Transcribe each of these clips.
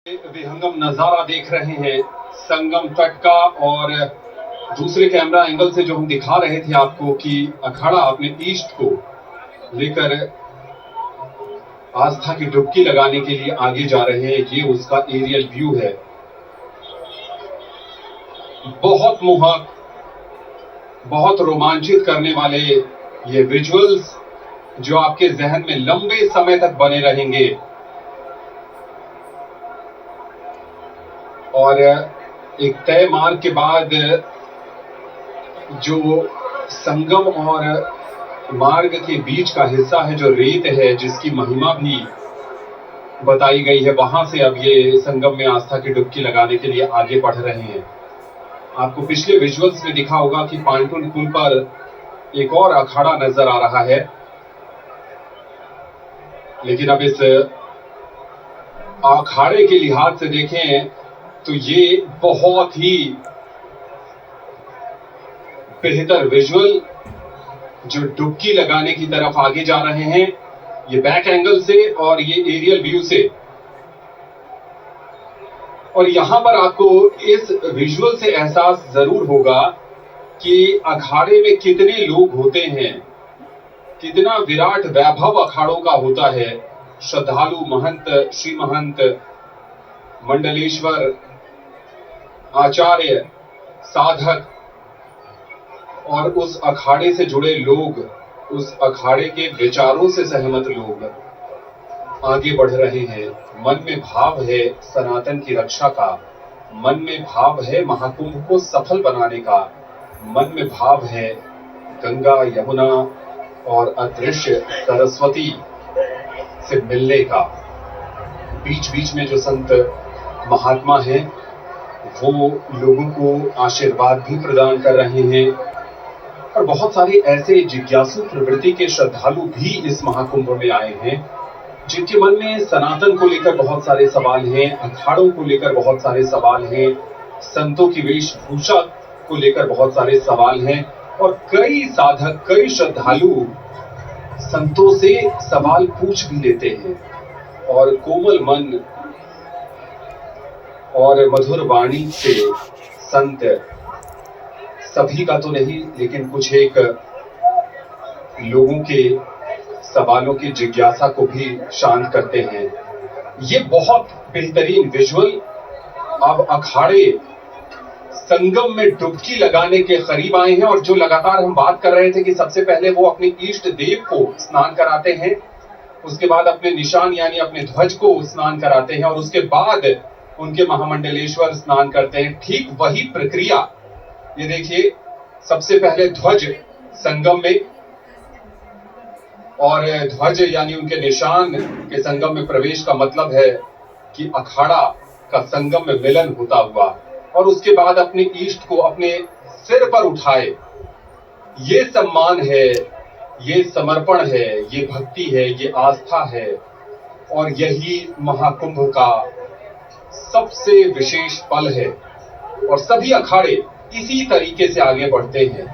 विहंगम नजारा देख रहे हैं संगम तट का। और दूसरे कैमरा एंगल से जो हम दिखा रहे थे आपको कि अखाड़ा अपने ईस्ट को लेकर आस्था की डुबकी लगाने के लिए आगे जा रहे हैं, ये उसका एरियल व्यू है। बहुत मोहक, बहुत रोमांचित करने वाले ये विजुअल्स जो आपके जहन में लंबे समय तक बने रहेंगे। और एक तय मार्ग के बाद जो संगम और मार्ग के बीच का हिस्सा है, जो रेत है जिसकी महिमा भी बताई गई है, वहां से अब ये संगम में आस्था की डुबकी लगाने के लिए आगे बढ़ रहे हैं। आपको पिछले विजुअल्स में दिखा होगा कि पांटून पुल पर एक और अखाड़ा नजर आ रहा है, लेकिन अब इस अखाड़े के लिहाज से देखें तो ये बहुत ही बेहतर विजुअल जो डुबकी लगाने की तरफ आगे जा रहे हैं, ये बैक एंगल से और ये एरियल व्यू से। और यहां पर आपको इस विजुअल से एहसास जरूर होगा कि अखाड़े में कितने लोग होते हैं, कितना विराट वैभव अखाड़ों का होता है। श्रद्धालु, महंत, श्री महंत, मंडलेश्वर, आचार्य, साधक और उस अखाड़े से जुड़े लोग, उस अखाड़े के विचारों से सहमत लोग आगे बढ़ रहे हैं। मन में भाव है सनातन की रक्षा का, मन में भाव है महाकुंभ को सफल बनाने का, मन में भाव है गंगा, यमुना और अदृश्य सरस्वती से मिलने का। बीच बीच में जो संत महात्मा हैं वो लोगों को आशीर्वाद भी प्रदान कर रहे हैं। और बहुत सारे ऐसे जिज्ञासु प्रवृत्ति के श्रद्धालु भी इस महाकुंभ में आए हैं जिनके मन में सनातन को लेकर बहुत सारे सवाल हैं, अखाड़ों को लेकर बहुत सारे सवाल हैं, संतों की वेशभूषा को लेकर बहुत सारे सवाल हैं। और कई साधक, कई श्रद्धालु संतों से सवाल पूछ भी लेते हैं और कोमल मन और मधुर वाणी से संत, सभी का तो नहीं लेकिन कुछ एक लोगों के सवालों की जिज्ञासा को भी शांत करते हैं। ये बहुत बेहतरीन विजुअल अब अखाड़े संगम में डुबकी लगाने के करीब आए हैं। और जो लगातार हम बात कर रहे थे कि सबसे पहले वो अपने इष्ट देव को स्नान कराते हैं, उसके बाद अपने निशान यानी अपने ध्वज को स्नान कराते हैं और उसके बाद उनके महामंडलेश्वर स्नान करते हैं। ठीक वही प्रक्रिया, ये देखिए, सबसे पहले ध्वज संगम में, और ध्वज यानी उनके निशान के संगम में प्रवेश का मतलब है कि अखाड़ा का संगम में मिलन होता हुआ, और उसके बाद अपने इष्ट को अपने सिर पर उठाए। ये सम्मान है, ये समर्पण है, ये भक्ति है, ये आस्था है। और यही महाकुंभ का सबसे विशेष पल है। और सभी अखाड़े इसी तरीके से आगे बढ़ते हैं।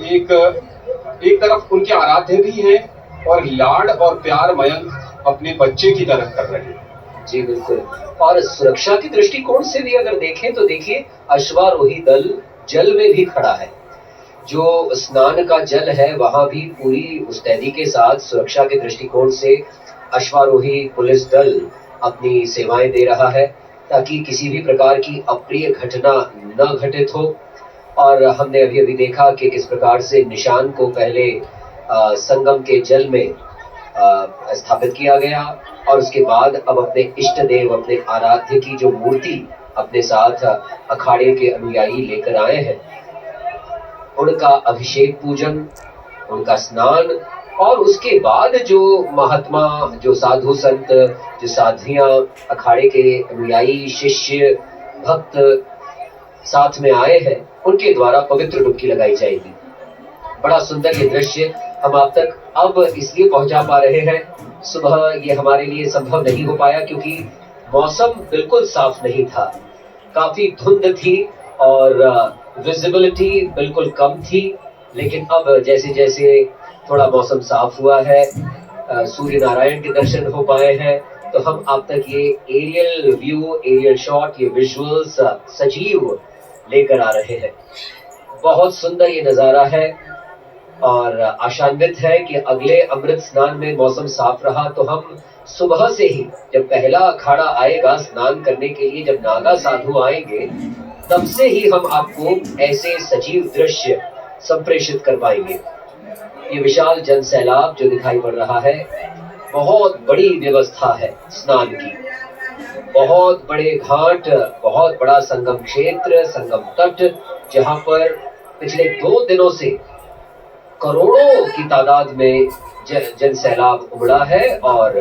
एक तरफ उनके आराध्य भी हैं और लाड और प्यार मयंक अपने बच्चे की तरह कर रहे हैं। जी बिल्कुल। और सुरक्षा की दृष्टिकोण से भी अगर देखें तो देखिए, अश्वारोही दल जल में भी खड़ा है। जो स्नान का जल है वहां भी पूरी मुस्तैदी के साथ सुरक्षा के दृष्टिकोण से अश्वारोही पुलिस दल अपनी सेवाएं दे रहा है ताकि किसी भी प्रकार की अप्रिय घटना न घटित हो। और हमने अभी अभी देखा कि किस प्रकार से निशान को पहले संगम के जल में स्थापित किया गया और उसके बाद अब अपने इष्ट देव, अपने आराध्य की जो मूर्ति अपने साथ अखाड़े के अनुयायी लेकर आए हैं, उनका अभिषेक पूजन, उनका स्नान, और उसके बाद जो महात्मा, जो साधु संत, जो साध्वियां, अखाड़े के अनुयायी, शिष्य, भक्त साथ में आए हैं, उनके द्वारा पवित्र डुबकी लगाई जाएगी। बड़ा सुंदर ये दृश्य हम आप तक अब इसलिए पहुंचा पा रहे हैं। सुबह ये हमारे लिए संभव नहीं हो पाया क्योंकि मौसम बिल्कुल साफ नहीं था, काफी धुंध थी और विजिबिलिटी बिल्कुल कम थी। लेकिन अब जैसे जैसे थोड़ा मौसम साफ हुआ है, सूर्य नारायण के दर्शन हो पाए हैं, तो हम आप तक ये एरियल व्यू, एरियल शॉट, ये विजुअल्स सजीव लेकर आ रहे हैं। बहुत सुंदर ये नज़ारा है और आशान्वित है कि अगले अमृत स्नान में मौसम साफ रहा तो हम सुबह से ही, जब पहला अखाड़ा आएगा स्नान करने के लिए, जब नागा साधु आएंगे, तब से ही हम आपको ऐसे सजीव दृश्य संप्रेषित कर पाएंगे। ये विशाल जन सैलाब जो दिखाई पड़ रहा है, बहुत बड़ी व्यवस्था है स्नान की। बहुत बड़े घाट, बहुत बड़ा संगम क्षेत्र, संगम तट, जहां पर पिछले 2 दिनों से करोड़ों की तादाद में जन सैलाब उमड़ा है और